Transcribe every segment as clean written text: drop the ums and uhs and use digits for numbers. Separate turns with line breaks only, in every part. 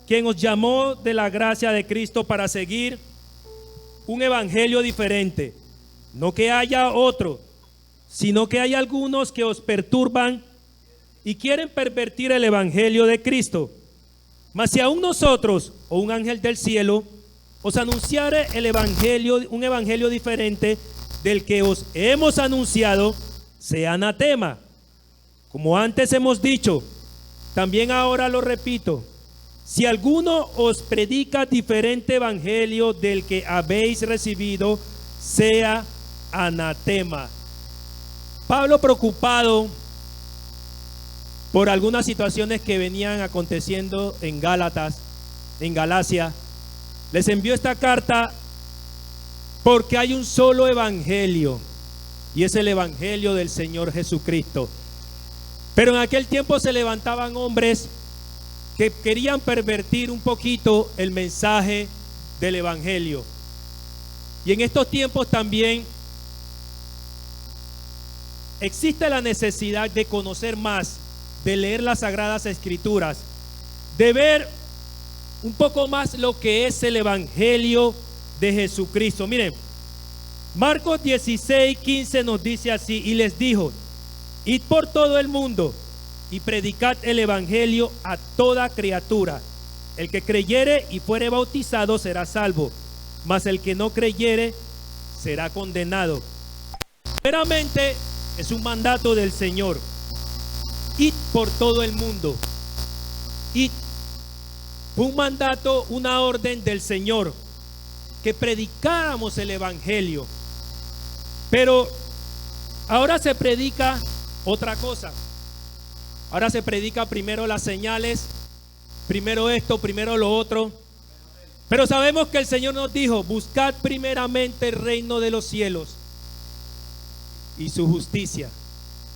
quien os llamó de la gracia de Cristo para seguir un evangelio diferente. No que haya otro, sino que hay algunos que os perturban y quieren pervertir el evangelio de Cristo. Mas si aún nosotros o un ángel del cielo os anunciare el evangelio, un evangelio diferente del que os hemos anunciado, sea anatema. Como antes hemos dicho, también ahora lo repito: si alguno os predica diferente evangelio del que habéis recibido, sea anatema. Pablo, preocupado por algunas situaciones que venían aconteciendo en Galacia, les envió esta carta porque hay un solo evangelio, y es el evangelio del Señor Jesucristo. Pero en aquel tiempo se levantaban hombres que querían pervertir un poquito el mensaje del evangelio. Y en estos tiempos también existe la necesidad de conocer más, de leer las Sagradas Escrituras, de ver un poco más lo que es el evangelio de Jesucristo. Miren, Marcos 16:15 nos dice así: y les dijo: id por todo el mundo y predicad el evangelio a toda criatura. El que creyere y fuere bautizado será salvo, mas el que no creyere será condenado. Primeramente es un mandato del Señor: id por todo el mundo. Id. Un mandato, una orden del Señor, que predicáramos el evangelio. Pero ahora se predica otra cosa. Ahora se predica primero las señales, primero esto, primero lo otro. Pero sabemos que el Señor nos dijo: buscad primeramente el reino de los cielos y su justicia,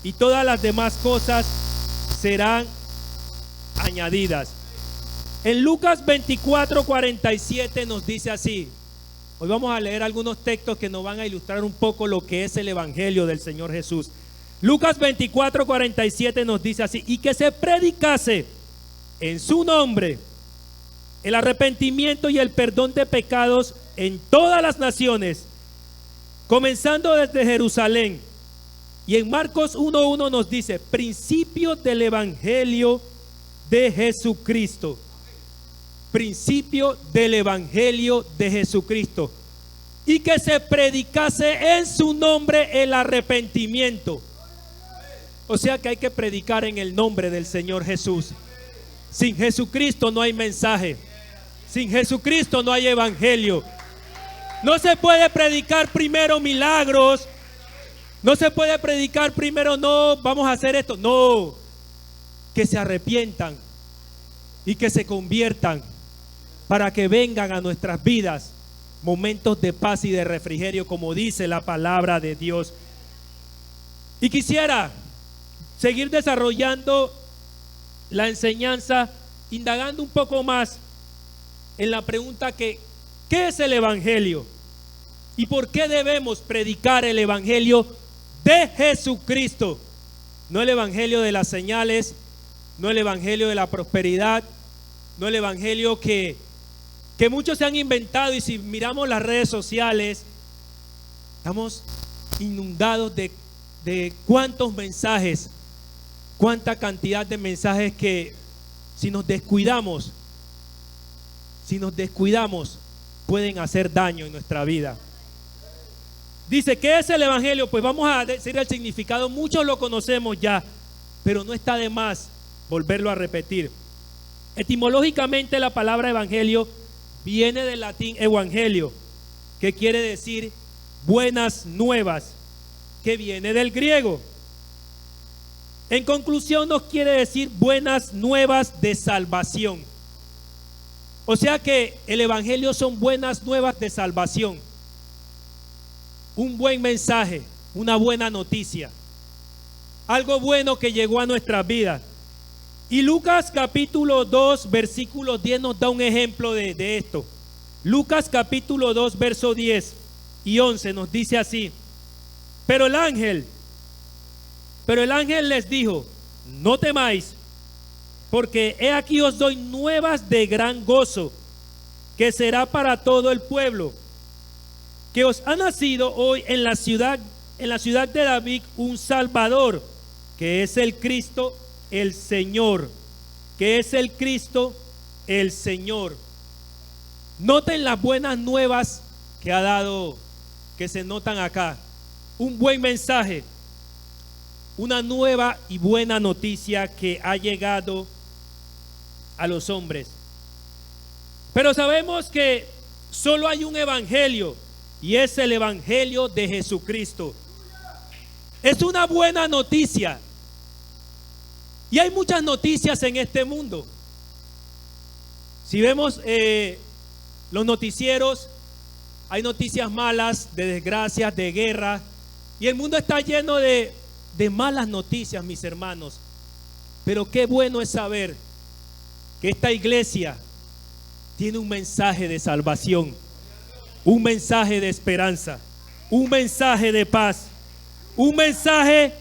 y todas las demás cosas serán añadidas. En Lucas 24:47 nos dice así. Hoy vamos a leer algunos textos que nos van a ilustrar un poco lo que es el evangelio del Señor Jesús. Lucas 24:47 nos dice así: y que se predicase en su nombre el arrepentimiento y el perdón de pecados en todas las naciones, comenzando desde Jerusalén. Y en Marcos 1:1 nos dice: principio del evangelio de Jesucristo. Principio del evangelio de Jesucristo. Y que se predicase en su nombre el arrepentimiento. O sea que hay que predicar en el nombre del Señor Jesús. Sin Jesucristo no hay mensaje. Sin Jesucristo no hay evangelio. No se puede predicar primero milagros. No se puede predicar primero: no, vamos a hacer esto. No, que se arrepientan y que se conviertan, para que vengan a nuestras vidas momentos de paz y de refrigerio, como dice la palabra de Dios. Y quisiera seguir desarrollando la enseñanza, indagando un poco más en la pregunta que ¿qué es el evangelio? ¿Y por qué debemos predicar el evangelio de Jesucristo? No el evangelio de las señales, no el evangelio de la prosperidad, no el evangelio que muchos se han inventado. Y si miramos las redes sociales, estamos inundados de cuántos mensajes, cuánta cantidad de mensajes que si nos descuidamos pueden hacer daño en nuestra vida. Dice, ¿qué es el evangelio? Pues vamos a decir el significado. Muchos lo conocemos ya, pero no está de más volverlo a repetir. Etimológicamente la palabra evangelio viene del latín evangelio, que quiere decir buenas nuevas, que viene del griego. En conclusión, nos quiere decir buenas nuevas de salvación. O sea que el evangelio son buenas nuevas de salvación. Un buen mensaje, una buena noticia, algo bueno que llegó a nuestras vidas. Y Lucas capítulo 2 versículo 10 nos da un ejemplo de esto. Lucas capítulo 2 verso 10 y 11 nos dice así: pero el ángel les dijo: no temáis, porque he aquí os doy nuevas de gran gozo, que será para todo el pueblo, que os ha nacido hoy en la ciudad de David un Salvador, que es el Cristo el Señor, que es el Cristo el Señor. Noten las buenas nuevas que ha dado, que se notan acá. Un buen mensaje, una nueva y buena noticia que ha llegado a los hombres. Pero sabemos que solo hay un evangelio, y es el evangelio de Jesucristo. Es una buena noticia. Y hay muchas noticias en este mundo. Si vemos los noticieros, hay noticias malas, de desgracias, de guerra, y el mundo está lleno de malas noticias, mis hermanos. Pero qué bueno es saber que esta iglesia tiene un mensaje de salvación, un mensaje de esperanza, un mensaje de paz, un mensaje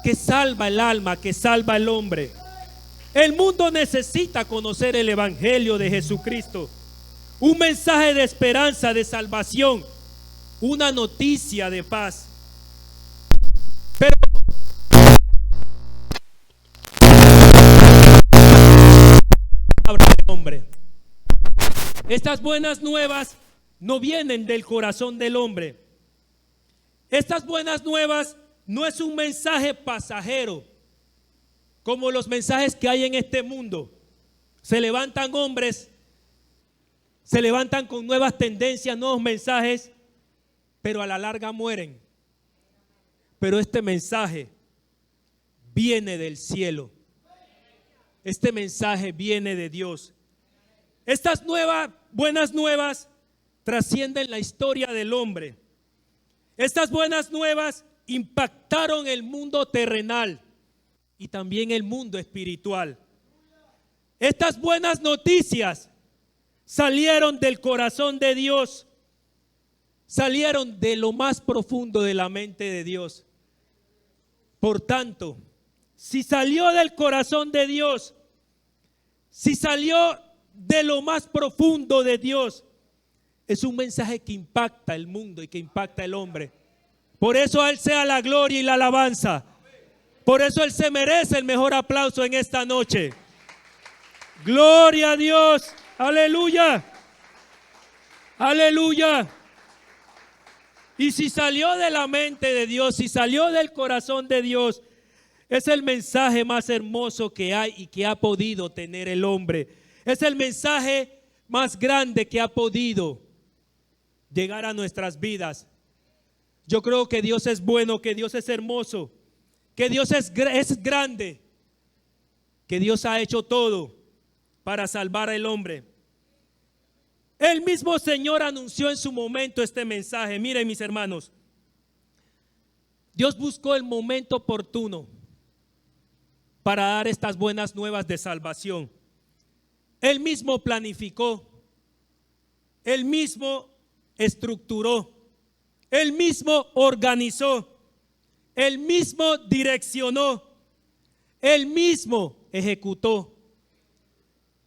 que salva el alma, que salva el hombre. El mundo necesita conocer el evangelio de Jesucristo, un mensaje de esperanza, de salvación, una noticia de paz. Pero hombre, estas buenas nuevas no vienen del corazón del hombre. Estas buenas nuevas no es un mensaje pasajero como los mensajes que hay en este mundo. Se levantan hombres, se levantan con nuevas tendencias, nuevos mensajes, pero a la larga mueren. Pero este mensaje viene del cielo. Este mensaje viene de Dios. Estas buenas nuevas trascienden la historia del hombre. Estas buenas nuevas impactaron el mundo terrenal y también el mundo espiritual. Estas buenas noticias salieron del corazón de Dios, salieron de lo más profundo de la mente de Dios. Por tanto, si salió del corazón de Dios, si salió de lo más profundo de Dios, es un mensaje que impacta el mundo y que impacta el hombre. Por eso a Él sea la gloria y la alabanza. Por eso Él se merece el mejor aplauso en esta noche. Gloria a Dios. Aleluya. Aleluya. Y si salió de la mente de Dios, si salió del corazón de Dios, es el mensaje más hermoso que hay y que ha podido tener el hombre. Es el mensaje más grande que ha podido llegar a nuestras vidas. Yo creo que Dios es bueno, que Dios es hermoso, que Dios es grande, que Dios ha hecho todo para salvar al hombre. El mismo Señor anunció en su momento este mensaje. Miren, mis hermanos, Dios buscó el momento oportuno para dar estas buenas nuevas de salvación. Él mismo planificó, Él mismo estructuró, Él mismo organizó, Él mismo direccionó, Él mismo ejecutó.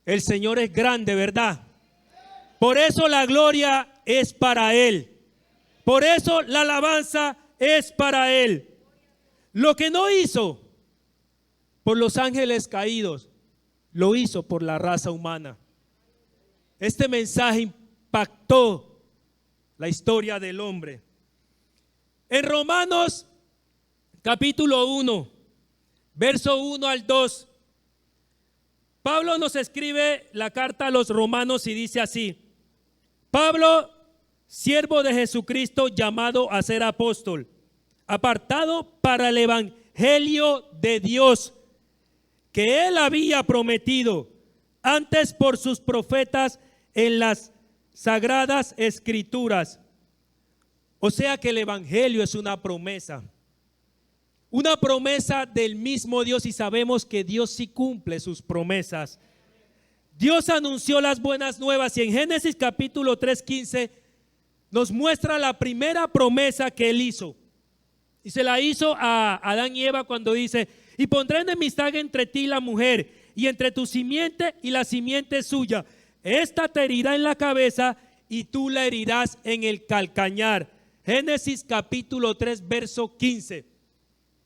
El Señor es grande, ¿verdad? Por eso la gloria es para Él. Por eso la alabanza es para Él. Lo que no hizo por los ángeles caídos, lo hizo por la raza humana. Este mensaje impactó la historia del hombre. En Romanos capítulo 1, verso 1 al 2, Pablo nos escribe la carta a los romanos y dice así: Pablo, siervo de Jesucristo, llamado a ser apóstol, apartado para el evangelio de Dios, que Él había prometido antes por sus profetas en las sagradas escrituras. O sea que el evangelio es una promesa del mismo Dios, y sabemos que Dios sí cumple sus promesas. Dios anunció las buenas nuevas y en Génesis capítulo 3:15 nos muestra la primera promesa que Él hizo. Y se la hizo a Adán y Eva cuando dice: y pondré enemistad entre ti y la mujer, y entre tu simiente y la simiente suya. Esta te herirá en la cabeza y tú la herirás en el calcañar. Génesis capítulo 3, verso 15.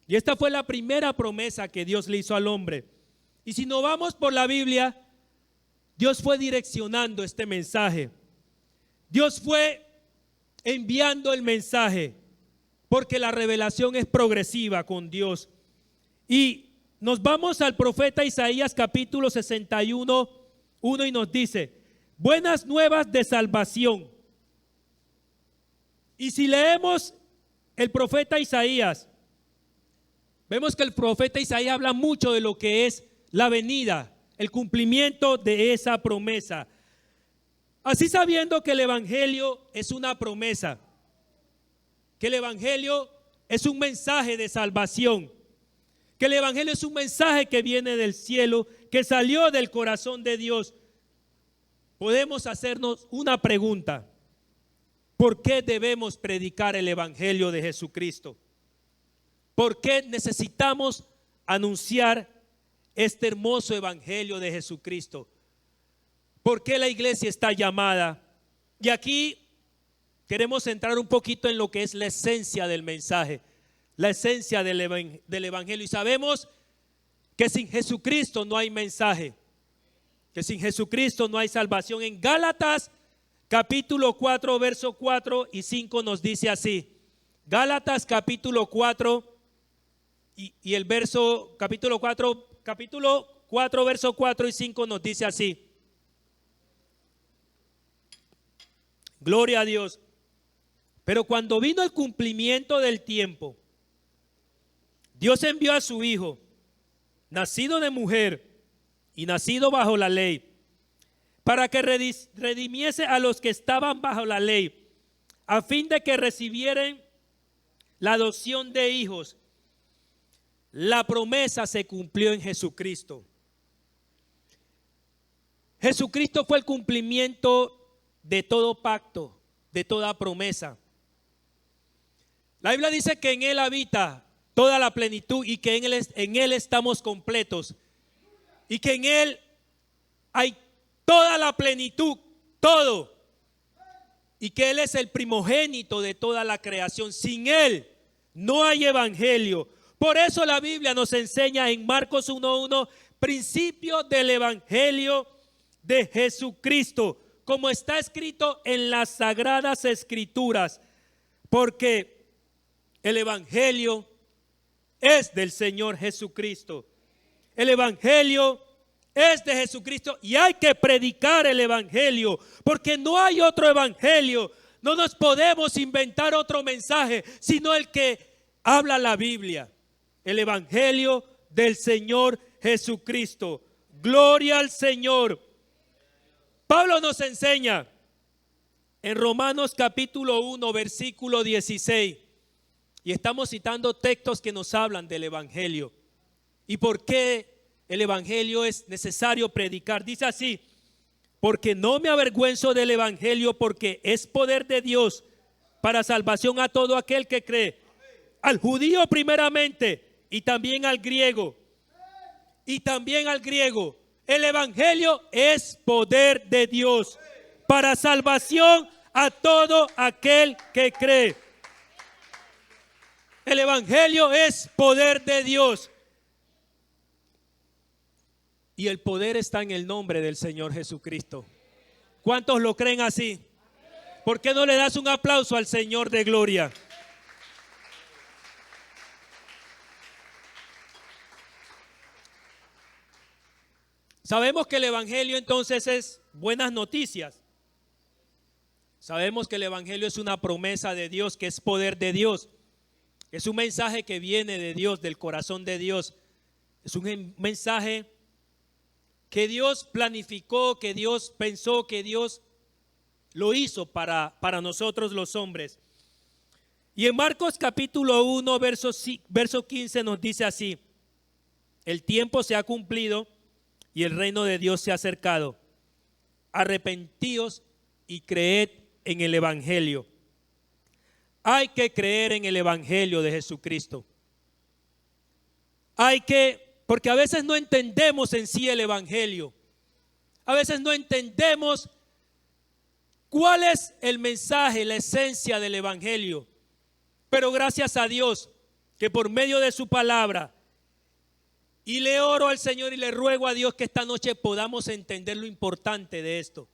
Y esta fue la primera promesa que Dios le hizo al hombre. Y si nos vamos por la Biblia, Dios fue direccionando este mensaje. Dios fue enviando el mensaje, porque la revelación es progresiva con Dios. Y nos vamos al profeta Isaías capítulo 61, 1 y nos dice: buenas nuevas de salvación. Y si leemos el profeta Isaías, vemos que el profeta Isaías habla mucho de lo que es la venida, el cumplimiento de esa promesa. Así, sabiendo que el evangelio es una promesa, que el evangelio es un mensaje de salvación, que el evangelio es un mensaje que viene del cielo, que salió del corazón de Dios, podemos hacernos una pregunta: ¿por qué debemos predicar el evangelio de Jesucristo? ¿Por qué necesitamos anunciar este hermoso evangelio de Jesucristo? ¿Por qué la iglesia está llamada? Y aquí queremos entrar un poquito en lo que es la esencia del mensaje, la esencia del evangelio. Y sabemos que sin Jesucristo no hay mensaje, que sin Jesucristo no hay salvación. En Gálatas capítulo 4, verso 4 y 5 nos dice así. Gálatas capítulo 4 y el verso, capítulo 4, verso 4 y 5 nos dice así. Gloria a Dios. Pero cuando vino el cumplimiento del tiempo, Dios envió a su Hijo, nacido de mujer y nacido bajo la ley, para que redimiese a los que estaban bajo la ley, a fin de que recibieran la adopción de hijos. La promesa se cumplió en Jesucristo. Jesucristo fue el cumplimiento de todo pacto, de toda promesa. La Biblia dice que en Él habita toda la plenitud y que en Él estamos completos. Y que en Él hay toda la plenitud, todo. Y que Él es el primogénito de toda la creación. Sin Él no hay evangelio. Por eso la Biblia nos enseña en Marcos 1:1 principios del evangelio de Jesucristo, como está escrito en las sagradas escrituras, porque el evangelio es del Señor Jesucristo. El evangelio es de Jesucristo y hay que predicar el evangelio, porque no hay otro evangelio. No nos podemos inventar otro mensaje, sino el que habla la Biblia, el evangelio del Señor Jesucristo. Gloria al Señor. Pablo nos enseña en Romanos capítulo 1, versículo 16, y estamos citando textos que nos hablan del evangelio y por qué el evangelio es necesario predicar. Dice así: porque no me avergüenzo del evangelio, porque es poder de Dios para salvación a todo aquel que cree, al judío primeramente y también al griego. El evangelio es poder de Dios para salvación a todo aquel que cree. El evangelio es poder de Dios. Y el poder está en el nombre del Señor Jesucristo. ¿Cuántos lo creen así? ¿Por qué no le das un aplauso al Señor de gloria? Sabemos que el evangelio entonces es buenas noticias. Sabemos que el evangelio es una promesa de Dios, que es poder de Dios. Es un mensaje que viene de Dios, del corazón de Dios. Es un mensaje que Dios planificó, que Dios pensó, que Dios lo hizo para nosotros los hombres. Y en Marcos capítulo 1, verso 15 nos dice así: el tiempo se ha cumplido y el reino de Dios se ha acercado. Arrepentíos y creed en el evangelio. Hay que creer en el evangelio de Jesucristo. Hay que Porque a veces no entendemos en sí el evangelio. A veces no entendemos cuál es el mensaje, la esencia del evangelio. Pero gracias a Dios que por medio de su palabra, y le oro al Señor y le ruego a Dios que esta noche podamos entender lo importante de esto.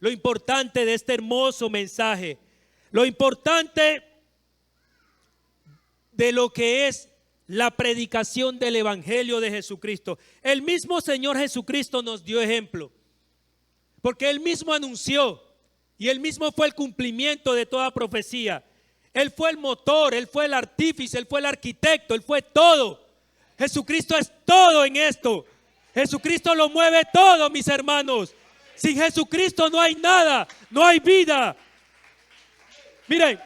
Lo importante de este hermoso mensaje. Lo importante de lo que es la predicación del evangelio de Jesucristo. El mismo Señor Jesucristo nos dio ejemplo. Porque Él mismo anunció y Él mismo fue el cumplimiento de toda profecía. Él fue el motor, Él fue el artífice, Él fue el arquitecto, Él fue todo. Jesucristo es todo en esto. Jesucristo lo mueve todo, mis hermanos. Sin Jesucristo no hay nada, no hay vida. Miren,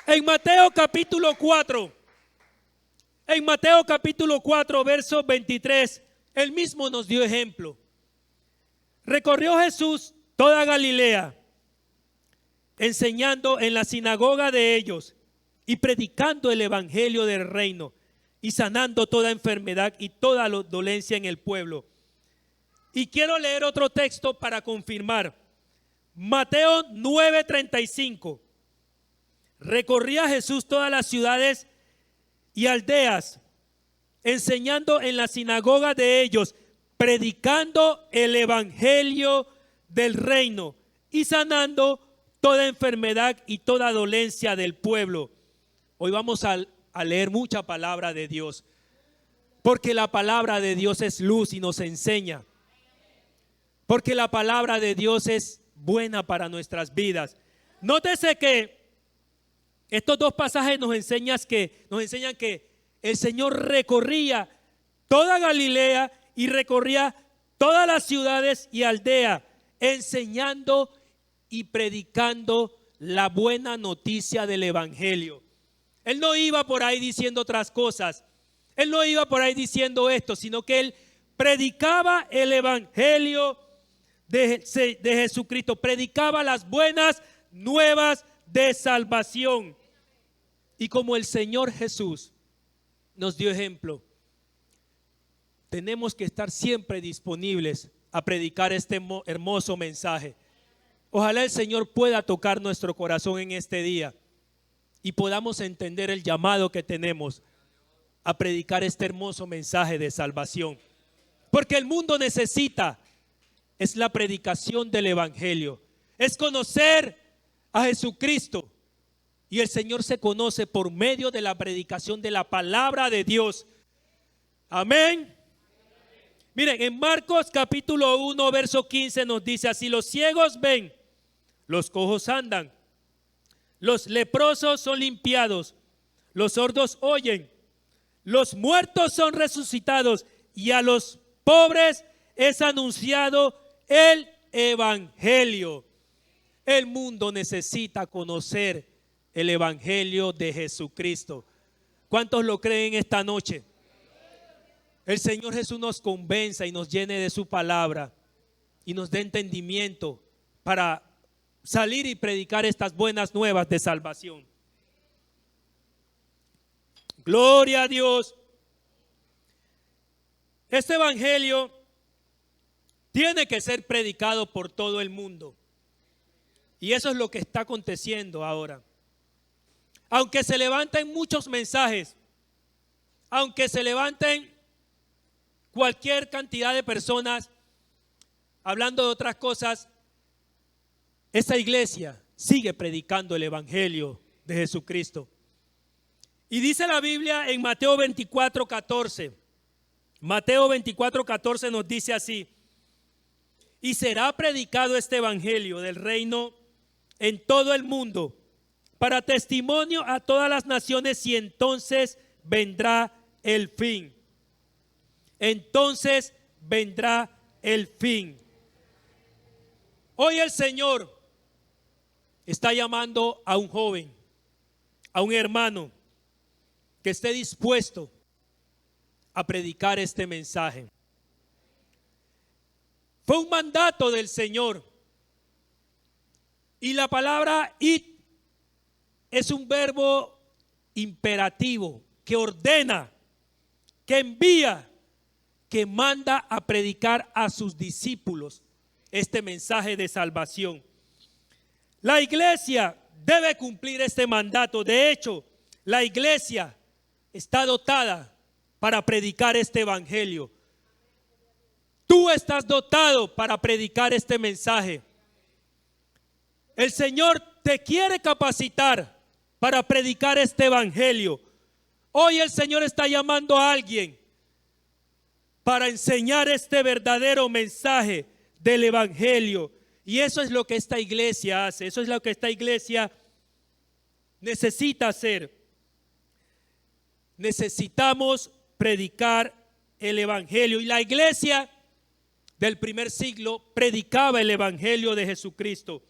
en Mateo capítulo 4, verso 23, Él mismo nos dio ejemplo. Recorrió Jesús toda Galilea, enseñando en la sinagoga de ellos y predicando el evangelio del reino y sanando toda enfermedad y toda dolencia en el pueblo. Y quiero leer otro texto para confirmar. Mateo 9:35. Recorría Jesús todas las ciudades y aldeas, enseñando en la sinagoga de ellos, predicando el evangelio del reino y sanando toda enfermedad y toda dolencia del pueblo. Hoy vamos a leer mucha palabra de Dios, porque la palabra de Dios es luz y nos enseña. Porque la palabra de Dios es buena para nuestras vidas. Nótese que estos dos pasajes nos enseñan que el Señor recorría toda Galilea y recorría todas las ciudades y aldeas, enseñando y predicando la buena noticia del evangelio. Él no iba por ahí diciendo otras cosas. Él no iba por ahí diciendo esto, sino que Él predicaba el evangelio de Jesucristo. Predicaba las buenas nuevas de salvación. Y como el Señor Jesús nos dio ejemplo, tenemos que estar siempre disponibles a predicar este hermoso mensaje. Ojalá el Señor pueda tocar nuestro corazón en este día y podamos entender el llamado que tenemos a predicar este hermoso mensaje de salvación. Porque el mundo necesita, es la predicación del evangelio, es conocer a Jesucristo. Y el Señor se conoce por medio de la predicación de la palabra de Dios. Amén. Miren, en Marcos capítulo 1, verso 15 nos dice así: los ciegos ven, los cojos andan, los leprosos son limpiados, los sordos oyen, los muertos son resucitados y a los pobres es anunciado el evangelio. El mundo necesita conocer el evangelio de Jesucristo. ¿Cuántos lo creen esta noche? El Señor Jesús nos convenza y nos llene de su palabra y nos dé entendimiento para salir y predicar estas buenas nuevas de salvación. Gloria a Dios. Este evangelio tiene que ser predicado por todo el mundo. Y eso es lo que está aconteciendo ahora. Aunque se levanten muchos mensajes, aunque se levanten cualquier cantidad de personas hablando de otras cosas, esta iglesia sigue predicando el evangelio de Jesucristo. Y dice la Biblia en Mateo 24:14. Mateo 24:14 nos dice así: y será predicado este evangelio del reino en todo el mundo para testimonio a todas las naciones, y entonces vendrá el fin. Entonces vendrá el fin. Hoy el Señor está llamando a un joven, a un hermano que esté dispuesto a predicar este mensaje. Fue un mandato del Señor. Y la palabra id es un verbo imperativo que ordena que envía, que manda a predicar a sus discípulos este mensaje de salvación. La iglesia debe cumplir este mandato. De hecho, la iglesia está dotada para predicar este evangelio. Tú estás dotado para predicar este mensaje. El Señor te quiere capacitar para predicar este evangelio. Hoy el Señor está llamando a alguien para enseñar este verdadero mensaje del evangelio. Y eso es lo que esta iglesia hace. Eso es lo que esta iglesia necesita hacer. Necesitamos predicar el evangelio. Y la iglesia del primer siglo predicaba el evangelio de Jesucristo.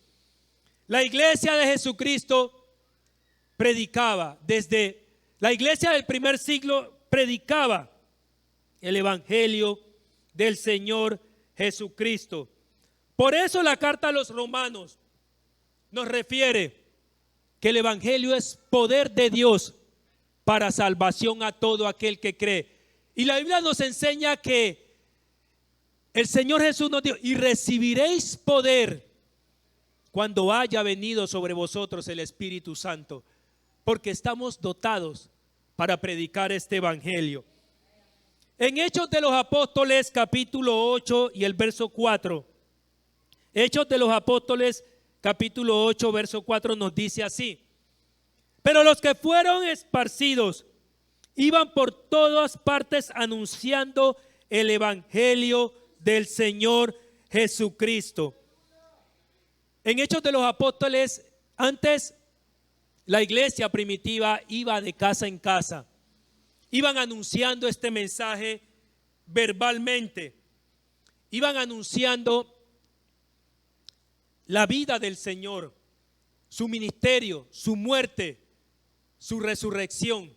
La iglesia de Jesucristo predicaba. Desde la iglesia del primer siglo predicaba el evangelio del Señor Jesucristo. Por eso la carta a los romanos nos refiere que el evangelio es poder de Dios para salvación a todo aquel que cree. Y la Biblia nos enseña que el Señor Jesús nos dijo: y recibiréis poder cuando haya venido sobre vosotros el Espíritu Santo, porque estamos dotados para predicar este evangelio. En Hechos de los Apóstoles capítulo 8 y el verso 4, Hechos de los Apóstoles capítulo 8 verso 4 nos dice así: pero los que fueron esparcidos iban por todas partes anunciando el evangelio del Señor Jesucristo. En Hechos de los Apóstoles, antes la iglesia primitiva iba de casa en casa. Iban anunciando este mensaje verbalmente. Iban anunciando la vida del Señor, su ministerio, su muerte, su resurrección.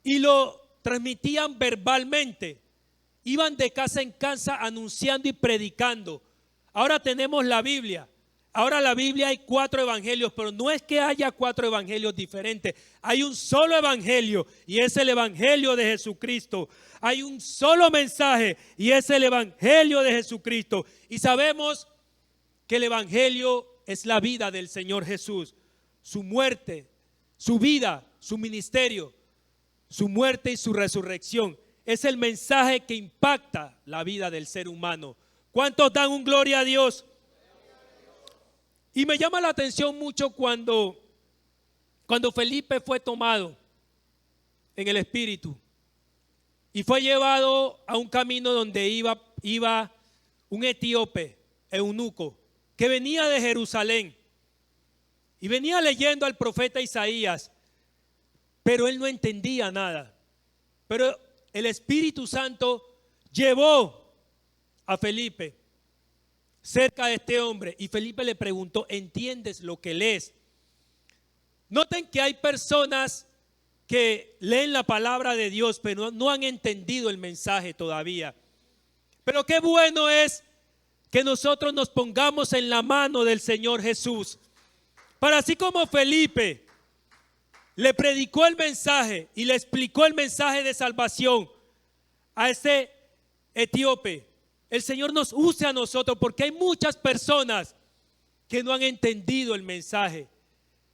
Y lo transmitían verbalmente. Iban de casa en casa anunciando y predicando. Ahora tenemos la Biblia. Ahora la Biblia hay 4 evangelios, pero no es que haya 4 evangelios diferentes. Hay un solo evangelio y es el evangelio de Jesucristo. Hay un solo mensaje y es el evangelio de Jesucristo. Y sabemos que el evangelio es la vida del Señor Jesús. Su muerte, su vida, su ministerio, su muerte y su resurrección. Es el mensaje que impacta la vida del ser humano. ¿Cuántos dan un gloria a Dios? Y me llama la atención mucho cuando Felipe fue tomado en el Espíritu y fue llevado a un camino donde iba un etíope, eunuco, que venía de Jerusalén y venía leyendo al profeta Isaías, pero él no entendía nada. Pero el Espíritu Santo llevó a Felipe cerca de este hombre y Felipe le preguntó: ¿entiendes lo que lees? Noten que hay personas que leen la palabra de Dios pero no han entendido el mensaje todavía. Pero qué bueno es que nosotros nos pongamos en la mano del Señor Jesús, para así como Felipe le predicó el mensaje y le explicó el mensaje de salvación a ese etíope, el Señor nos use a nosotros, porque hay muchas personas que no han entendido el mensaje.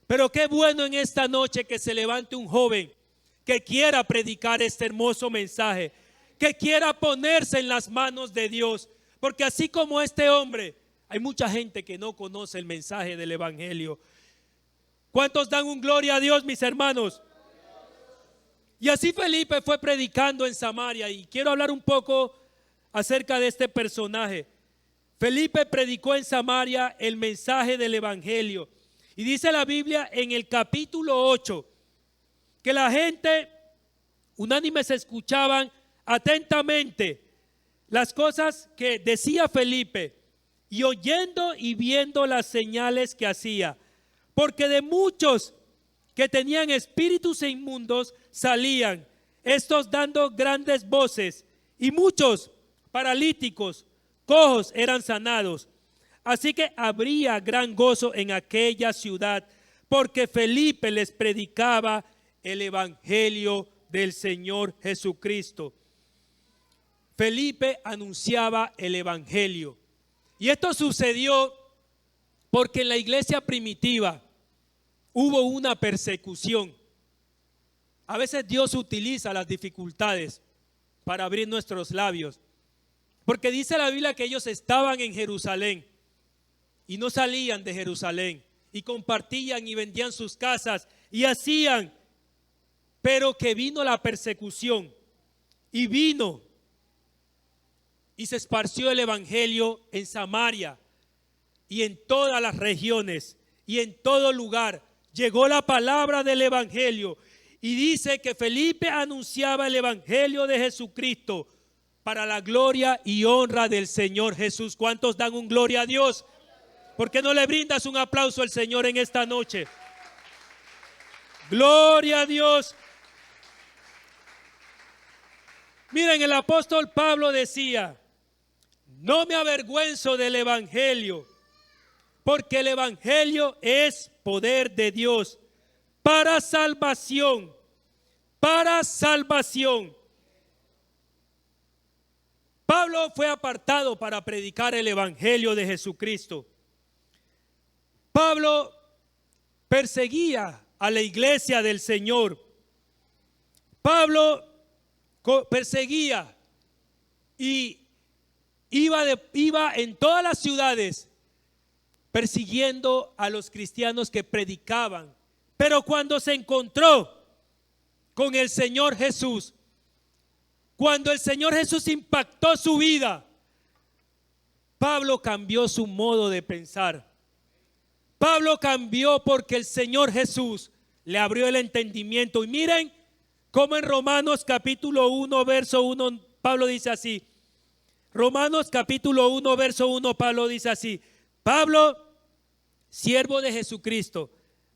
Pero qué bueno en esta noche que se levante un joven que quiera predicar este hermoso mensaje, que quiera ponerse en las manos de Dios, porque así como este hombre, hay mucha gente que no conoce el mensaje del evangelio. ¿Cuántos dan un gloria a Dios, mis hermanos? Y así Felipe fue predicando en Samaria, y quiero hablar un poco acerca de este personaje. Felipe predicó en Samaria el mensaje del evangelio. Y dice la Biblia en el capítulo 8 que la gente unánime se escuchaban atentamente las cosas que decía Felipe, y oyendo y viendo las señales que hacía, porque de muchos que tenían espíritus inmundos salían, estos dando grandes voces, y muchos paralíticos, cojos eran sanados. Así que habría gran gozo en aquella ciudad, porque Felipe les predicaba el evangelio del Señor Jesucristo. Felipe anunciaba el evangelio. Y esto sucedió porque en la iglesia primitiva hubo una persecución. A veces Dios utiliza las dificultades para abrir nuestros labios. Porque dice la Biblia que ellos estaban en Jerusalén y no salían de Jerusalén. Y compartían y vendían sus casas y hacían. Pero que vino la persecución. Y vino. Y se esparció el evangelio en Samaria y en todas las regiones y en todo lugar. Llegó la palabra del evangelio y dice que Felipe anunciaba el evangelio de Jesucristo para la gloria y honra del Señor Jesús. ¿Cuántos dan un gloria a Dios? ¿Por qué no le brindas un aplauso al Señor en esta noche? Gloria a Dios. Miren, el apóstol Pablo decía: no me avergüenzo del evangelio, porque el evangelio es poder de Dios para salvación, para salvación. Pablo fue apartado para predicar el evangelio de Jesucristo. Pablo perseguía a la iglesia del Señor. Pablo perseguía y iba en todas las ciudades persiguiendo a los cristianos que predicaban. Pero cuando se encontró con el Señor Jesús, cuando el Señor Jesús impactó su vida, Pablo cambió su modo de pensar. Pablo cambió porque el Señor Jesús le abrió el entendimiento. Y miren cómo en Romanos capítulo 1, verso 1, Pablo dice así. Romanos capítulo 1, verso 1, Pablo dice así: Pablo, siervo de Jesucristo,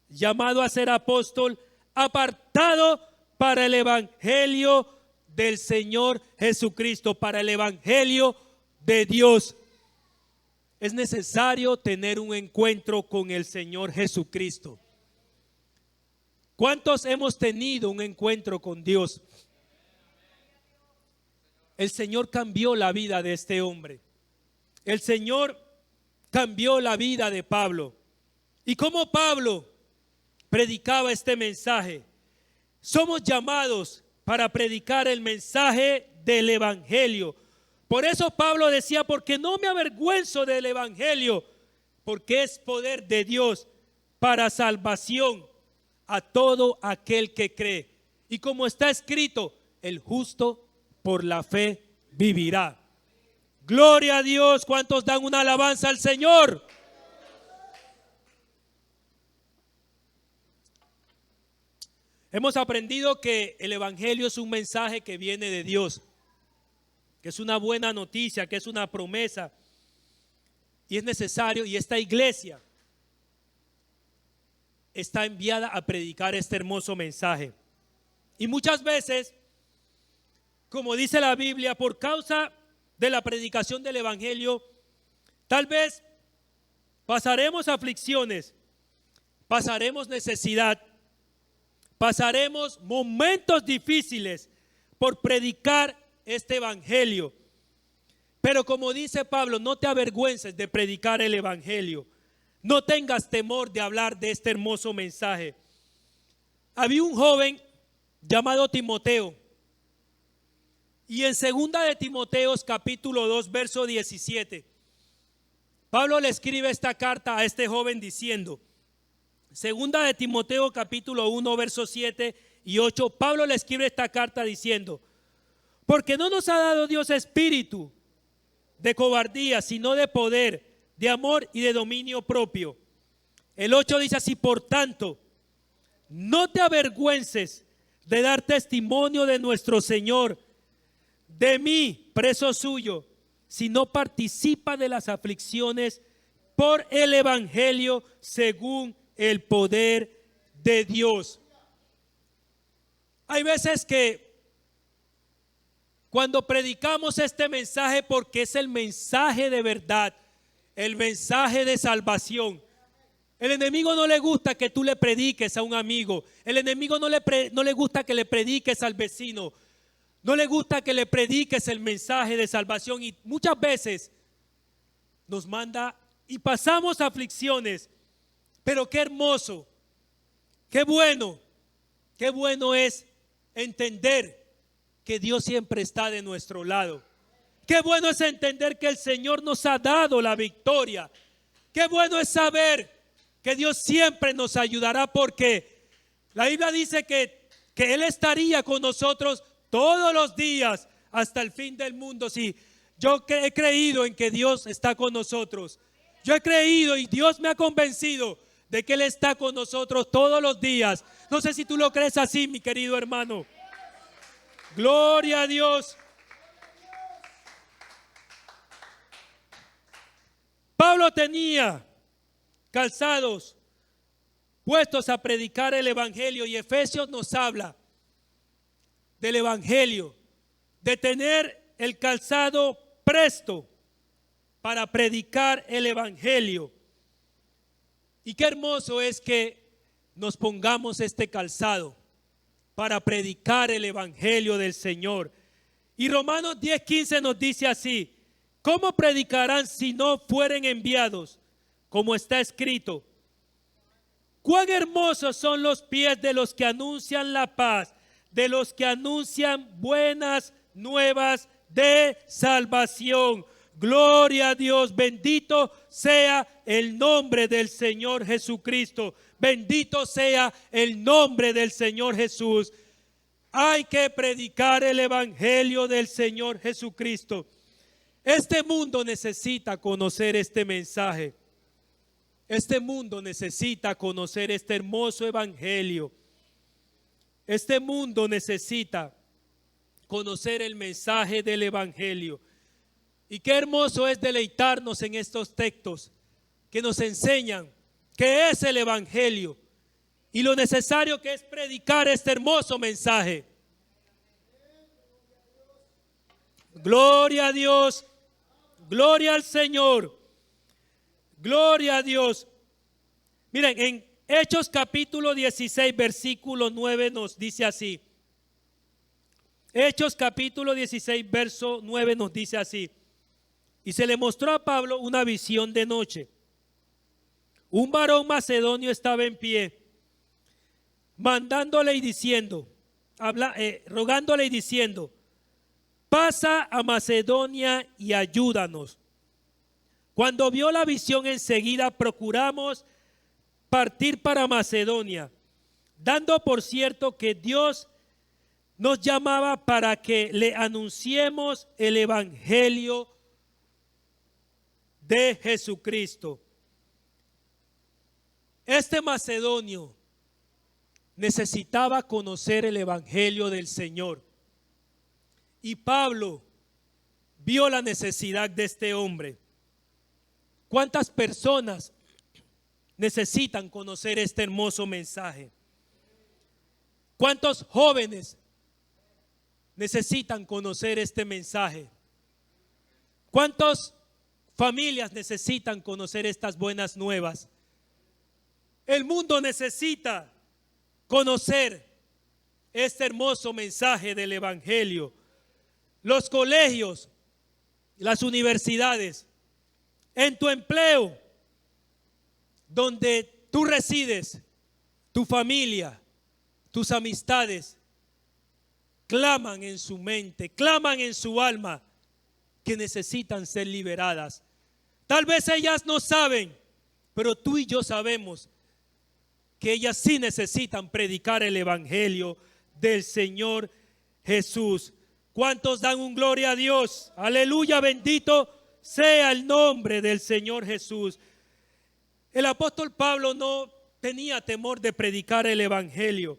llamado a ser apóstol, apartado para el evangelio del Señor Jesucristo, para el evangelio de Dios. Es necesario tener un encuentro con el Señor Jesucristo. ¿Cuántos hemos tenido un encuentro con Dios? El Señor cambió la vida de este hombre. El Señor cambió la vida de Pablo. ¿Y cómo Pablo predicaba este mensaje? Somos llamados para predicar el mensaje del evangelio. Por eso Pablo decía: porque no me avergüenzo del evangelio, porque es poder de Dios para salvación a todo aquel que cree. Y como está escrito, el justo por la fe vivirá. Gloria a Dios. ¿Cuántos dan una alabanza al Señor? Hemos aprendido que el evangelio es un mensaje que viene de Dios, que es una buena noticia, que es una promesa, y es necesario, y esta iglesia está enviada a predicar este hermoso mensaje. Y muchas veces, como dice la Biblia, por causa de la predicación del evangelio, tal vez pasaremos aflicciones, pasaremos necesidad, pasaremos momentos difíciles por predicar este evangelio. Pero como dice Pablo, no te avergüences de predicar el evangelio. No tengas temor de hablar de este hermoso mensaje. Había un joven llamado Timoteo. Y en 2 de Timoteo capítulo 2 verso 17, Pablo le escribe esta carta a este joven diciendo, 2 de Timoteo capítulo 1 versos 7 y 8, Pablo le escribe esta carta diciendo: porque no nos ha dado Dios espíritu de cobardía, sino de poder, de amor y de dominio propio. El 8 dice así: por tanto, no te avergüences de dar testimonio de nuestro Señor, de mí, preso suyo, sino participa de las aflicciones por el evangelio según el poder de Dios. Hay veces que cuando predicamos este mensaje, porque es el mensaje de verdad, el mensaje de salvación, El enemigo no le gusta que tú le prediques a un amigo. El enemigo no le gusta que le prediques al vecino. No le gusta que le prediques el mensaje de salvación. Y muchas veces nos manda y pasamos aflicciones. Pero qué hermoso, qué bueno es entender que Dios siempre está de nuestro lado. Qué bueno es entender que el Señor nos ha dado la victoria. Qué bueno es saber que Dios siempre nos ayudará, porque la Biblia dice que Él estaría con nosotros todos los días hasta el fin del mundo. Sí, yo he creído en que Dios está con nosotros. Yo he creído y Dios me ha convencido de que Él está con nosotros todos los días. No sé si tú lo crees así, mi querido hermano. Gloria a Dios. Pablo tenía calzados puestos a predicar el evangelio, y Efesios nos habla del evangelio, de tener el calzado presto para predicar el evangelio. Y qué hermoso es que nos pongamos este calzado para predicar el evangelio del Señor. Y Romanos 10:15 nos dice así: ¿cómo predicarán si no fueren enviados? Como está escrito: cuán hermosos son los pies de los que anuncian la paz, de los que anuncian buenas nuevas de salvación. Gloria a Dios, bendito sea el nombre del Señor Jesucristo. Bendito sea el nombre del Señor Jesús. Hay que predicar el evangelio del Señor Jesucristo. Este mundo necesita conocer este mensaje. Este mundo necesita conocer este hermoso evangelio. Este mundo necesita conocer el mensaje del evangelio. Y qué hermoso es deleitarnos en estos textos que nos enseñan qué es el evangelio y lo necesario que es predicar este hermoso mensaje. Gloria a Dios, gloria al Señor, gloria a Dios. Miren, en Hechos capítulo 16, versículo 9 nos dice así. Hechos capítulo 16, verso 9 nos dice así: y se le mostró a Pablo una visión de noche. Un varón macedonio estaba en pie, mandándole y diciendo, rogándole y diciendo: pasa a Macedonia y ayúdanos. Cuando vio la visión, enseguida procuramos partir para Macedonia, dando por cierto que Dios nos llamaba para que le anunciemos el evangelio de Jesucristo. Este macedonio necesitaba conocer el evangelio del Señor, y Pablo vio la necesidad de este hombre. ¿Cuántas personas necesitan conocer este hermoso mensaje? ¿Cuántos jóvenes necesitan conocer este mensaje? ¿Cuántas familias necesitan conocer estas buenas nuevas? El mundo necesita conocer este hermoso mensaje del evangelio. Los colegios, las universidades, en tu empleo, donde tú resides, tu familia, tus amistades, claman en su mente, claman en su alma que necesitan ser liberadas. Tal vez ellas no saben, pero tú y yo sabemos que ellas sí necesitan predicar el evangelio del Señor Jesús. ¿Cuántos dan un gloria a Dios? Aleluya, bendito sea el nombre del Señor Jesús. El apóstol Pablo no tenía temor de predicar el evangelio.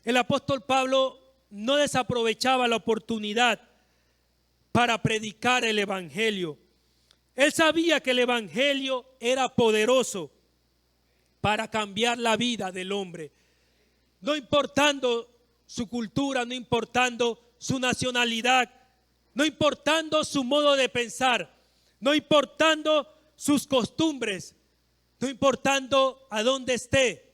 El apóstol Pablo no desaprovechaba la oportunidad para predicar el evangelio. Él sabía que el evangelio era poderoso para cambiar la vida del hombre, no importando su cultura, no importando su nacionalidad, no importando su modo de pensar, no importando sus costumbres. No importando a dónde esté,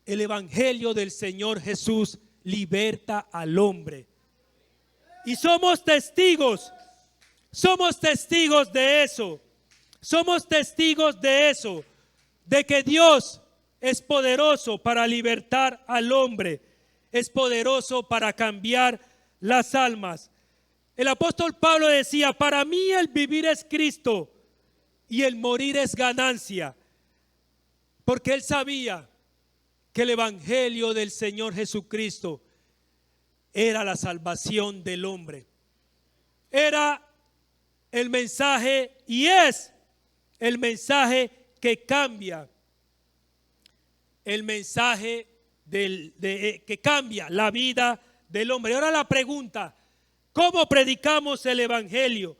el evangelio del Señor Jesús liberta al hombre. Y somos testigos de eso. Somos testigos de eso, de que Dios es poderoso para libertar al hombre, es poderoso para cambiar las almas. El apóstol Pablo decía: para mí el vivir es Cristo y el morir es ganancia, porque él sabía que el evangelio del Señor Jesucristo era la salvación del hombre. Era el mensaje y es el mensaje que cambia, el mensaje que cambia la vida del hombre. Ahora la pregunta: ¿cómo predicamos el evangelio?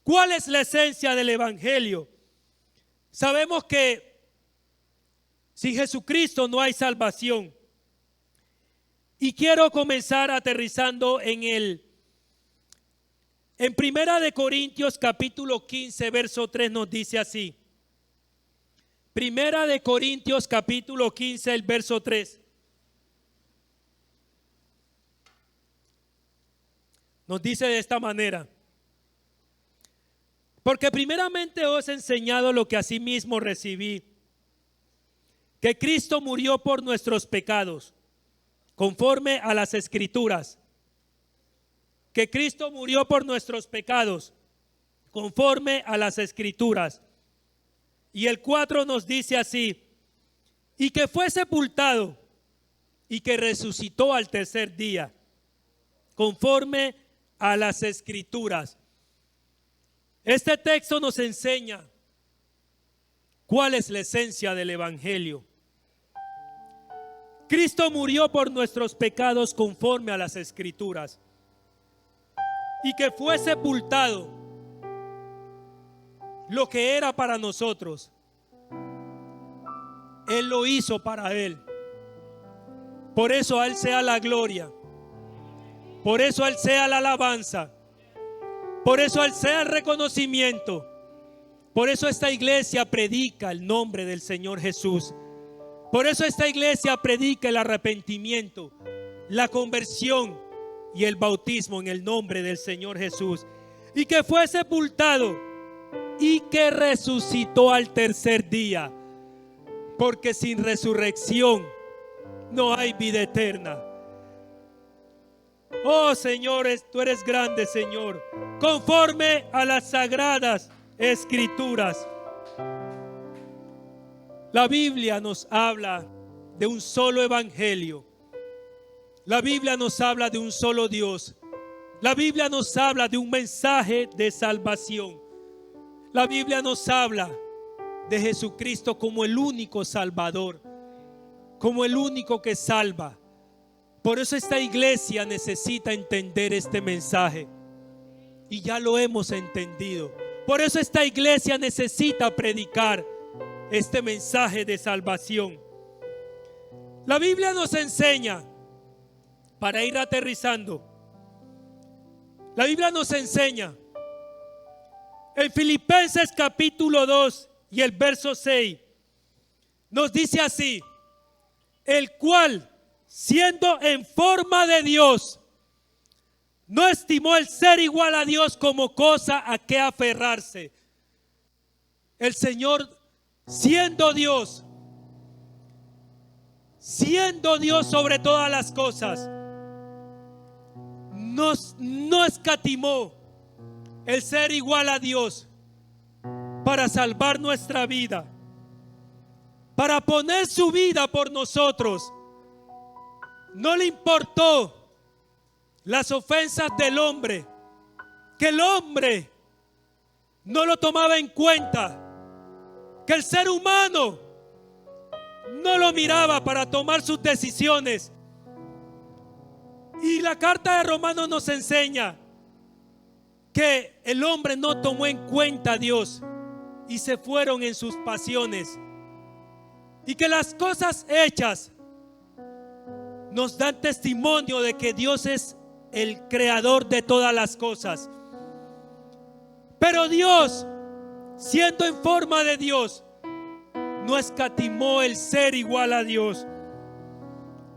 ¿Cuál es la esencia del evangelio? Sabemos que sin Jesucristo no hay salvación. Y quiero comenzar aterrizando en Primera de Corintios capítulo 15 verso 3 nos dice así. Primera de Corintios capítulo 15 el verso 3. Nos dice de esta manera: porque primeramente os he enseñado lo que asimismo recibí, que Cristo murió por nuestros pecados, conforme a las Escrituras. Que Cristo murió por nuestros pecados, conforme a las Escrituras. Y el 4 nos dice así: y que fue sepultado y que resucitó al tercer día, conforme a las Escrituras. Este texto nos enseña cuál es la esencia del evangelio. Cristo murió por nuestros pecados conforme a las Escrituras, y que fue sepultado, lo que era para nosotros, Él lo hizo para Él. Por eso a Él sea la gloria, por eso a Él sea la alabanza, por eso a Él sea el reconocimiento. Por eso esta iglesia predica el nombre del Señor Jesús. Por eso esta iglesia predica el arrepentimiento, la conversión y el bautismo en el nombre del Señor Jesús. Y que fue sepultado y que resucitó al tercer día, porque sin resurrección no hay vida eterna. Oh Señor, tú eres grande, Señor, conforme a las sagradas Escrituras. La Biblia nos habla de un solo evangelio. La Biblia nos habla de un solo Dios. La Biblia nos habla de un mensaje de salvación. La Biblia nos habla de Jesucristo como el único Salvador, como el único que salva. Por eso esta iglesia necesita entender este mensaje, y ya lo hemos entendido. Por eso esta iglesia necesita predicar este mensaje de salvación. La Biblia nos enseña, para ir aterrizando, la Biblia nos enseña en Filipenses capítulo 2 y el verso 6, nos dice así: el cual, siendo en forma de Dios, no estimó el ser igual a Dios como cosa a que aferrarse. El Señor, siendo Dios sobre todas las cosas, no escatimó el ser igual a Dios para salvar nuestra vida, para poner su vida por nosotros. No le importó las ofensas del hombre, que el hombre no lo tomaba en cuenta, que el ser humano no lo miraba para tomar sus decisiones. Y la carta de Romanos nos enseña que el hombre no tomó en cuenta a Dios y se fueron en sus pasiones, y que las cosas hechas nos dan testimonio de que Dios es el creador de todas las cosas. Pero Dios, siendo en forma de Dios, no escatimó el ser igual a Dios.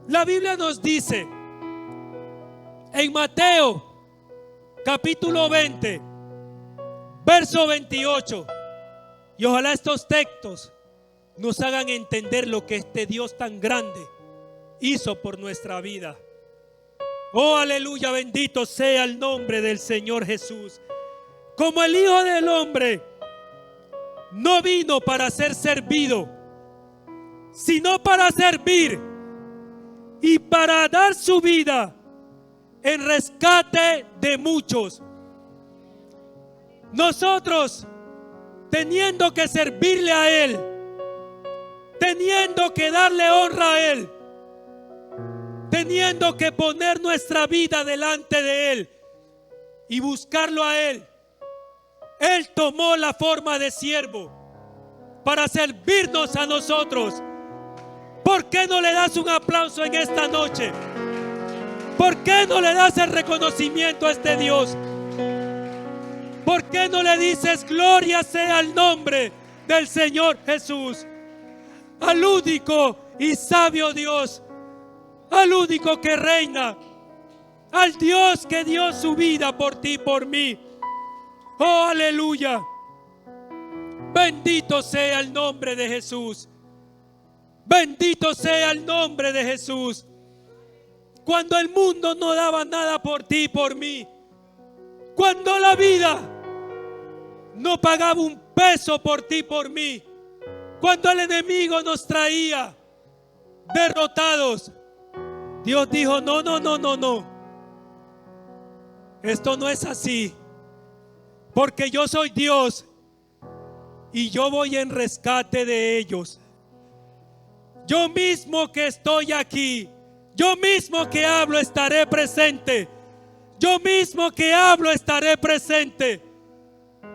La Biblia nos dice en Mateo capítulo 20, verso 28, y ojalá estos textos nos hagan entender lo que este Dios tan grande hizo por nuestra vida. Oh, aleluya, bendito sea el nombre del Señor Jesús. Como el Hijo del Hombre no vino para ser servido, sino para servir y para dar su vida en rescate de muchos. Nosotros, teniendo que servirle a Él, teniendo que darle honra a Él, teniendo que poner nuestra vida delante de Él y buscarlo a Él, Él tomó la forma de siervo para servirnos a nosotros. ¿Por qué no le das un aplauso en esta noche? ¿Por qué no le das el reconocimiento a este Dios? ¿Por qué no le dices gloria sea el nombre del Señor Jesús? Al único y sabio Dios, al único que reina, al Dios que dio su vida por ti y por mí. Oh, aleluya. Bendito sea el nombre de Jesús. Bendito sea el nombre de Jesús. Cuando el mundo no daba nada por ti y por mí, cuando la vida no pagaba un peso por ti y por mí, cuando el enemigo nos traía derrotados, Dios dijo: no, no, no, no, no. Esto no es así, porque yo soy Dios y yo voy en rescate de ellos. Yo mismo que estoy aquí, yo mismo que hablo estaré presente. Yo mismo que hablo estaré presente.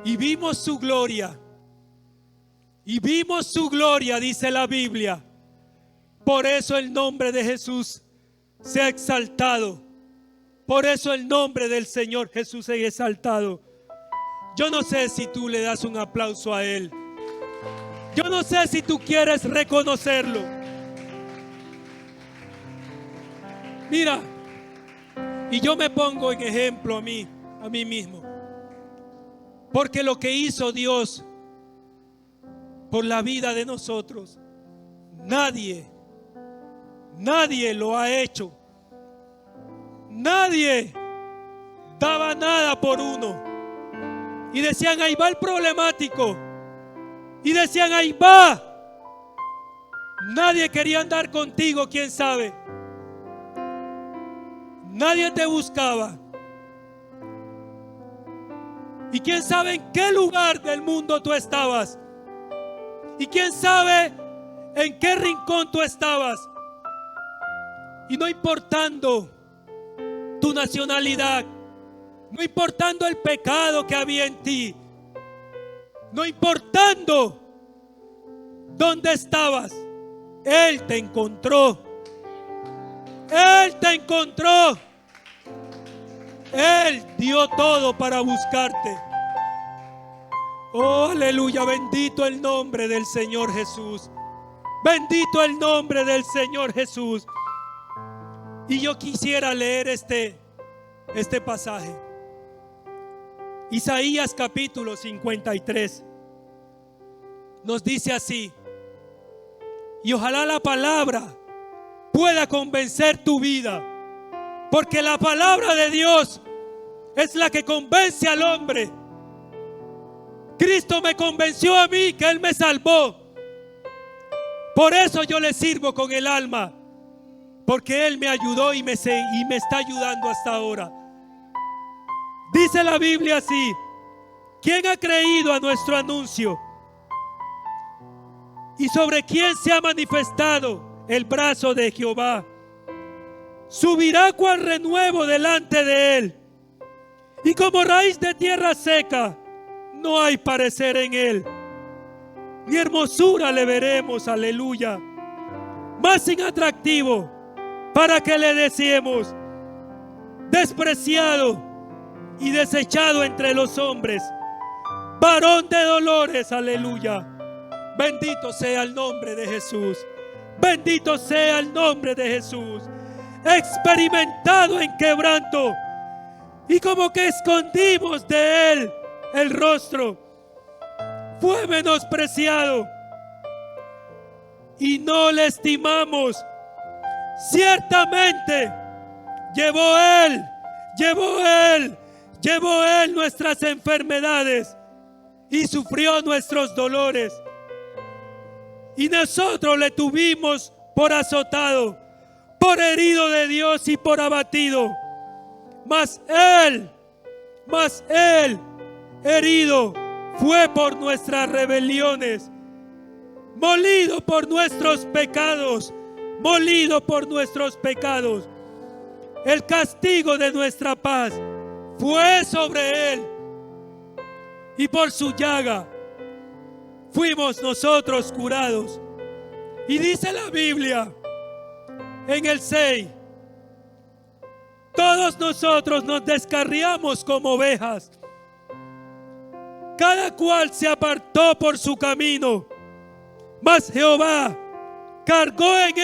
Y vimos su gloria. Y vimos su gloria, dice la Biblia. Por eso el nombre de Jesús se ha exaltado. Por eso el nombre del Señor Jesús se ha exaltado. Yo no sé si tú le das un aplauso a Él. Yo no sé si tú quieres reconocerlo. Mira, y yo me pongo en ejemplo a mí mismo. Porque lo que hizo Dios por la vida de nosotros, nadie lo ha hecho. Nadie daba nada por uno. Y decían: ahí va el problemático. Y decían: ahí va. Nadie quería andar contigo, quién sabe. Nadie te buscaba. Y quién sabe en qué lugar del mundo tú estabas. Y quién sabe en qué rincón tú estabas. Y no importando tu nacionalidad, no importando el pecado que había en ti, no importando dónde estabas, Él te encontró. Él te encontró. Él dio todo para buscarte. Oh, aleluya, bendito el nombre del Señor Jesús. Bendito el nombre del Señor Jesús. Y yo quisiera leer este pasaje. Isaías capítulo 53 nos dice así. Y ojalá la palabra pueda convencer tu vida, porque la palabra de Dios es la que convence al hombre. Cristo me convenció a mí que Él me salvó. Por eso yo le sirvo con el alma, porque Él me ayudó y me está ayudando hasta ahora. Dice la Biblia así: ¿quién ha creído a nuestro anuncio? ¿Y sobre quién se ha manifestado el brazo de Jehová? Subirá cual renuevo delante de Él, y como raíz de tierra seca, no hay parecer en Él, ni hermosura le veremos, aleluya. Más sin atractivo, para que le deseemos, despreciado y desechado entre los hombres, varón de dolores, aleluya. Bendito sea el nombre de Jesús. Bendito sea el nombre de Jesús. Experimentado en quebranto, y como que escondimos de él el rostro. Fue menospreciado y no le estimamos. Ciertamente llevó él nuestras enfermedades y sufrió nuestros dolores. Y nosotros le tuvimos por azotado, por herido de Dios y por abatido. Mas él herido fue por nuestras rebeliones, molido por nuestros pecados, molido por nuestros pecados. El castigo de nuestra paz fue sobre él, y por su llaga fuimos nosotros curados. Y dice la Biblia en el 6: todos nosotros nos descarriamos como ovejas, cada cual se apartó por su camino, mas Jehová cargó en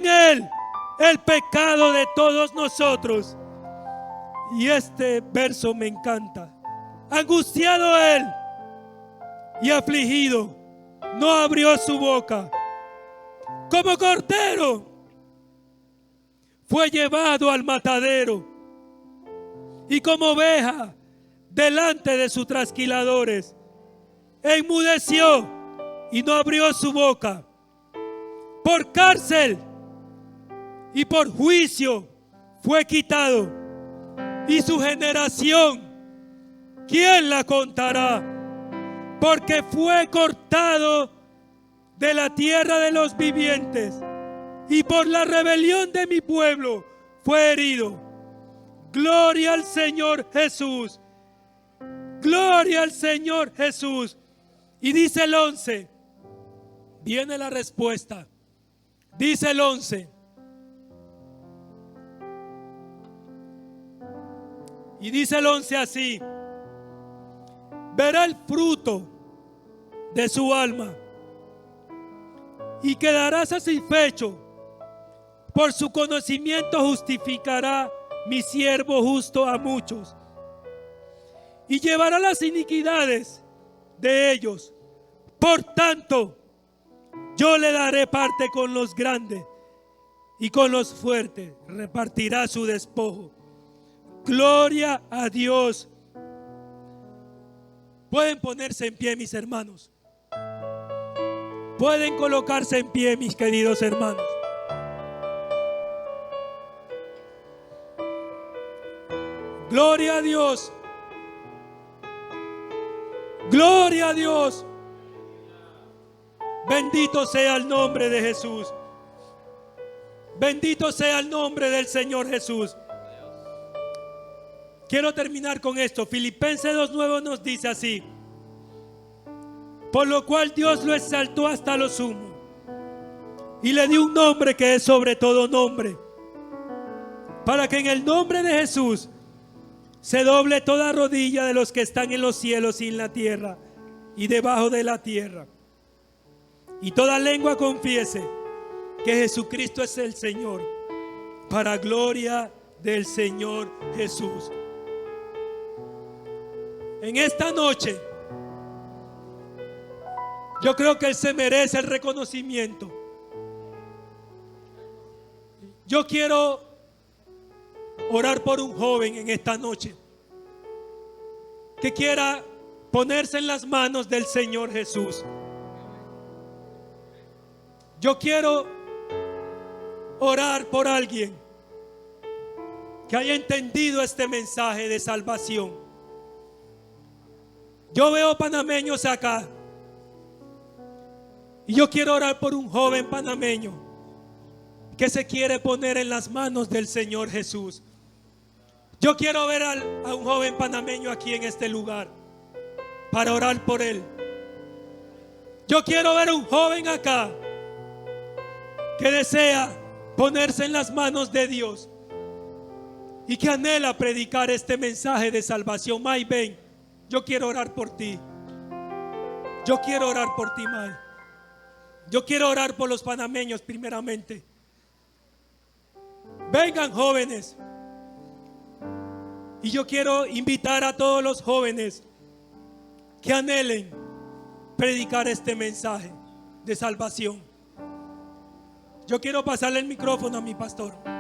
él el pecado de todos nosotros. Y este verso me encanta. Angustiado él y afligido, no abrió su boca. Como cordero fue llevado al matadero, y como oveja delante de sus trasquiladores, enmudeció y no abrió su boca. Por cárcel y por juicio fue quitado, y su generación, ¿quién la contará? Porque fue cortado de la tierra de los vivientes, y por la rebelión de mi pueblo fue herido. Gloria al Señor Jesús. Gloria al Señor Jesús. Y dice el 11, viene la respuesta. Dice el 11: y dice el 11 así: verá el fruto de su alma y quedará satisfecho. Por su conocimiento justificará mi siervo justo a muchos, y llevará las iniquidades de ellos. Por tanto, yo le daré parte con los grandes, y con los fuertes repartirá su despojo. Gloria a Dios. Pueden ponerse en pie, mis hermanos. Pueden colocarse en pie, mis queridos hermanos. Gloria a Dios. Gloria a Dios. Bendito sea el nombre de Jesús. Bendito sea el nombre del Señor Jesús. Quiero terminar con esto. Filipenses 2:9 nos dice así: por lo cual Dios lo exaltó hasta lo sumo y le dio un nombre que es sobre todo nombre, para que en el nombre de Jesús se doble toda rodilla de los que están en los cielos y en la tierra y debajo de la tierra, y toda lengua confiese que Jesucristo es el Señor, para gloria del Señor Jesús. En esta noche yo creo que Él se merece el reconocimiento. Yo quiero orar por un joven en esta noche que quiera ponerse en las manos del Señor Jesús. Yo quiero orar por alguien que haya entendido este mensaje de salvación. Yo veo panameños acá, y yo quiero orar por un joven panameño que se quiere poner en las manos del Señor Jesús. Yo quiero ver a un joven panameño aquí en este lugar para orar por él. Yo quiero ver a un joven acá que desea ponerse en las manos de Dios y que anhela predicar este mensaje de salvación. May, ven, Yo quiero orar por ti. Yo quiero orar por ti, May. Yo quiero orar por los panameños primeramente. Vengan, jóvenes. Y yo quiero invitar a todos los jóvenes que anhelen predicar este mensaje de salvación. Yo quiero pasarle el micrófono a mi pastor.